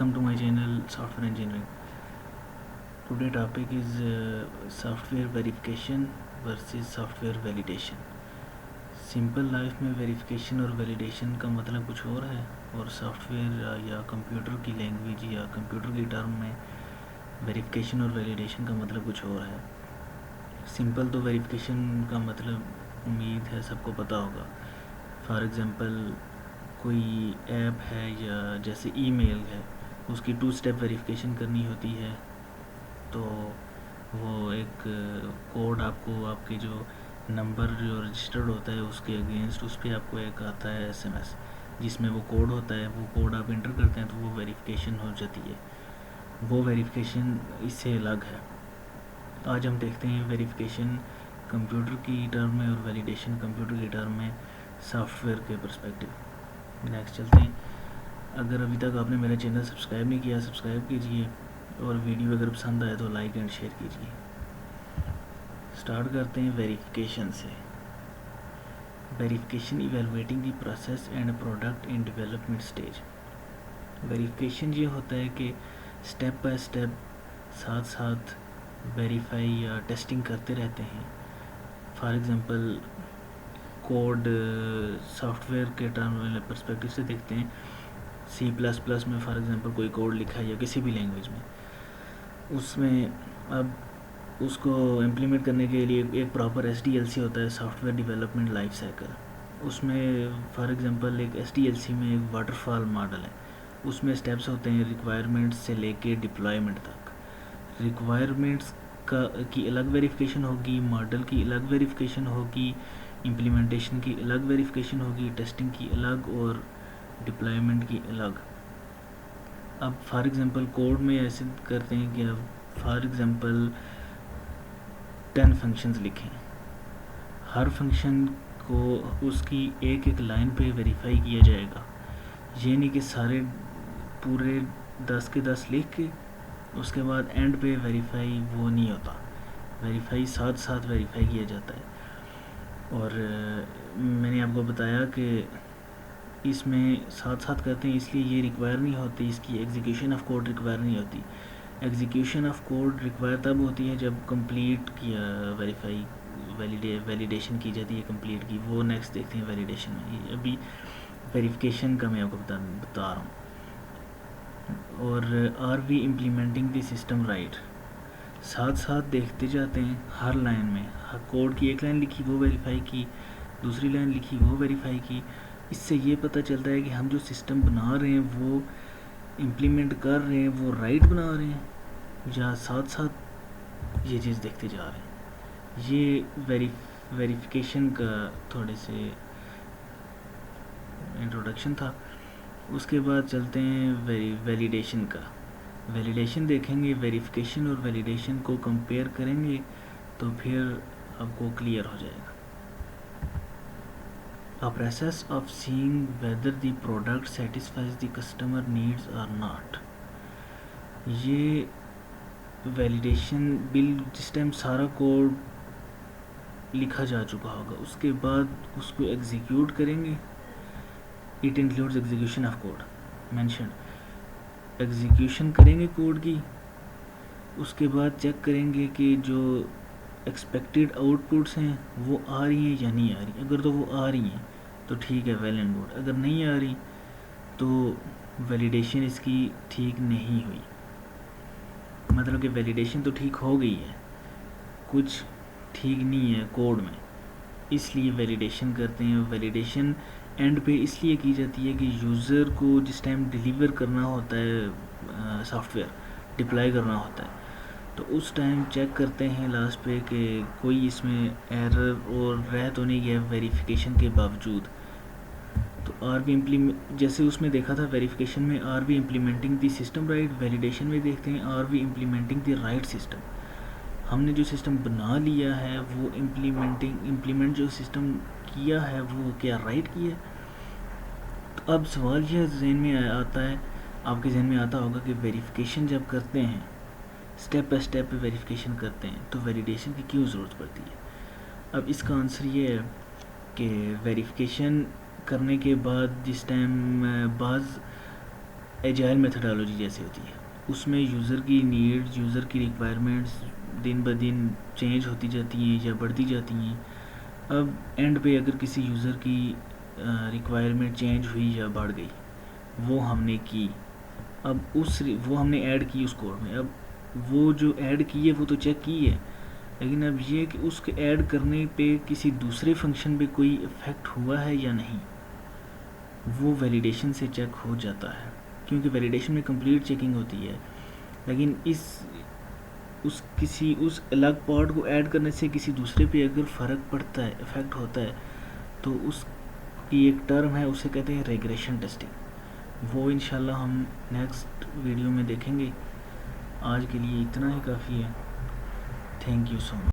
Welcome to my channel Software Engineering. Today topic is software verification versus software validation. Simple life में verification और validation का मतलब कुछ और है और सॉफ्टवेयर या कंप्यूटर की लैंग्वेज या कंप्यूटर की टर्म में वेरिफिकेशन और वैलिडेशन का मतलब कुछ और है। सिंपल तो वेरिफिकेशन का मतलब उम्मीद है सबको पता होगा। फॉर एग्ज़ाम्पल कोई ऐप है या जैसे ईमेल है, उसकी 2 स्टेप वेरिफिकेशन करनी होती है, तो वो एक कोड आपको आपके जो नंबर जो रजिस्टर्ड होता है उसके अगेंस्ट उस पर आपको एक आता है एसएमएस जिसमें वो कोड होता है। वो कोड आप इंटर करते हैं तो वो वेरिफिकेशन हो जाती है। वो वेरिफिकेशन इससे अलग है। आज हम देखते हैं वेरिफिकेशन कंप्यूटर की टर्म में और वैलिडेशन कंप्यूटर की टर्म में सॉफ्टवेयर के पर्सपेक्टिव। नेक्स्ट चलते हैं। अगर अभी तक आपने मेरा चैनल सब्सक्राइब नहीं किया, सब्सक्राइब कीजिए और वीडियो अगर पसंद आए तो लाइक एंड शेयर कीजिए। स्टार्ट करते हैं वेरिफिकेशन से। Verification evaluating the process and product in development stage. Verification ये होता है कि स्टेप बाय स्टेप साथ साथ वेरीफाई या टेस्टिंग करते रहते हैं। फॉर एग्ज़ाम्पल कोड सॉफ्टवेयर के टर्म पर्सपेक्टिव से देखते हैं। C++ में फॉर एग्ज़ाम्पल कोई कोड लिखा है या किसी भी लैंग्वेज में, उसमें अब उसको इम्प्लीमेंट करने के लिए एक प्रॉपर SDLC होता है, सॉफ्टवेयर डेवलपमेंट लाइफ साइकिल। उसमें फॉर एग्ज़ाम्पल एक SDLC में एक वाटरफॉल मॉडल है, उसमें स्टेप्स होते हैं रिक्वायरमेंट्स से लेके डिप्लॉयमेंट तक। रिक्वायरमेंट्स की अलग वेरिफिकेशन होगी, मॉडल की अलग वेरिफिकेशन होगी, इम्प्लीमेंटेशन की अलग वेरिफिकेशन होगी, टेस्टिंग की अलग और डिप्लॉयमेंट की अलग। अब फॉर एग्ज़ाम्पल कोड में ऐसे करते हैं कि अब फॉर एग्ज़ाम्पल 10 फंक्शंस लिखें। हर फंक्शन को उसकी एक एक लाइन पे वेरीफाई किया जाएगा। ये नहीं कि सारे पूरे 10 के 10 लिख के उसके बाद एंड पे वेरीफाई वो नहीं होता। वेरीफाई साथ साथ वेरीफाई किया जाता है। और मैंने आपको बताया कि इसमें साथ साथ करते हैं इसलिए ये रिक्वायर नहीं होती, इसकी एग्जीक्यूशन ऑफ कोड रिक्वायर नहीं होती। एग्जीक्यूशन ऑफ कोड रिक्वायर तब होती है जब कंप्लीट किया वेरीफाई वैलिडेशन की जाती है कंप्लीट की। वो नेक्स्ट देखते हैं वैलिडेशन में। अभी वेरिफिकेशन का मैं आपको बता रहा हूँ। और are we implementing the system right, साथ साथ देखते जाते हैं हर लाइन में। हर कोड की एक लाइन लिखी वो वेरीफाई की, दूसरी लाइन लिखी वो वेरीफाई की। इससे ये पता चलता है कि हम जो सिस्टम बना रहे हैं वो इम्प्लीमेंट कर रहे हैं वो राइट बना रहे हैं या साथ साथ ये चीज़ देखते जा रहे हैं। ये वेरिफिकेशन का थोड़े से इंट्रोडक्शन था। उसके बाद चलते हैं वैलिडेशन का। वैलिडेशन देखेंगे, वेरिफिकेशन और वैलिडेशन को कंपेयर करेंगे तो फिर आपको क्लियर हो जाएगा। A process of seeing whether the product satisfies the customer needs or not। ये वैलिडेशन बिल जिस टाइम सारा कोड लिखा जा चुका होगा उसके बाद उसको एग्जीक्यूट करेंगे। It includes execution of code mention. Execution करेंगे कोड की, उसके बाद चेक करेंगे कि जो एक्सपेक्टेड आउटपुट्स हैं वो आ रही हैं या नहीं आ रही। अगर तो वो आ रही हैं तो ठीक है, वेल एंड गुड। अगर नहीं आ रही तो वैलिडेशन इसकी ठीक नहीं हुई, मतलब कि वैलिडेशन तो ठीक हो गई है, कुछ ठीक नहीं है कोड में, इसलिए वैलिडेशन करते हैं। वैलिडेशन एंड पे इसलिए की जाती है कि यूज़र को जिस टाइम डिलीवर करना होता है सॉफ्टवेयर डिप्लॉय करना होता है तो उस टाइम चेक करते हैं लास्ट पे कि कोई इसमें एरर और रह तो नहीं गया वेरिफिकेशन के बावजूद। तो आर वी जैसे उसमें देखा था वेरिफिकेशन में are we implementing the system right, validation में देखते हैं are we implementing the right system. हमने जो सिस्टम बना लिया है वो इम्प्लीमेंट जो सिस्टम किया है वो क्या राइट किया। तो अब सवाल यह जहन में आता है, आपके जहन में आता होगा कि वेरिफिकेशन जब करते हैं स्टेप बाय स्टेप पे वेरिफिकेशन करते हैं तो वैलिडेशन की क्यों ज़रूरत पड़ती है। अब इसका आंसर ये है कि वेरिफिकेशन करने के बाद जिस टाइम बाज़ एजाइल मेथडोलॉजी जैसी होती है, उसमें यूज़र की नीड्स, यूज़र की रिक्वायरमेंट्स दिन ब दिन चेंज होती जाती हैं या बढ़ती जाती हैं। अब एंड पे अगर किसी यूज़र की रिक्वायरमेंट चेंज हुई या बढ़ गई, वो हमने की, अब वो हमने ऐड की उस कोड में, अब वो जो ऐड की है वो तो चेक की है, लेकिन अब ये कि उसके ऐड करने पे किसी दूसरे फंक्शन पे कोई इफ़ेक्ट हुआ है या नहीं, वो वैलिडेशन से चेक हो जाता है, क्योंकि वैलिडेशन में कंप्लीट चेकिंग होती है। लेकिन उस अलग पार्ट को ऐड करने से किसी दूसरे पे अगर फ़र्क पड़ता है, इफ़ेक्ट होता है, तो उसकी एक टर्म है, उसे कहते हैं रिग्रेशन टेस्टिंग। वो इंशाल्लाह हम नेक्स्ट वीडियो में देखेंगे। आज के लिए इतना ही काफ़ी है। Thank you so much.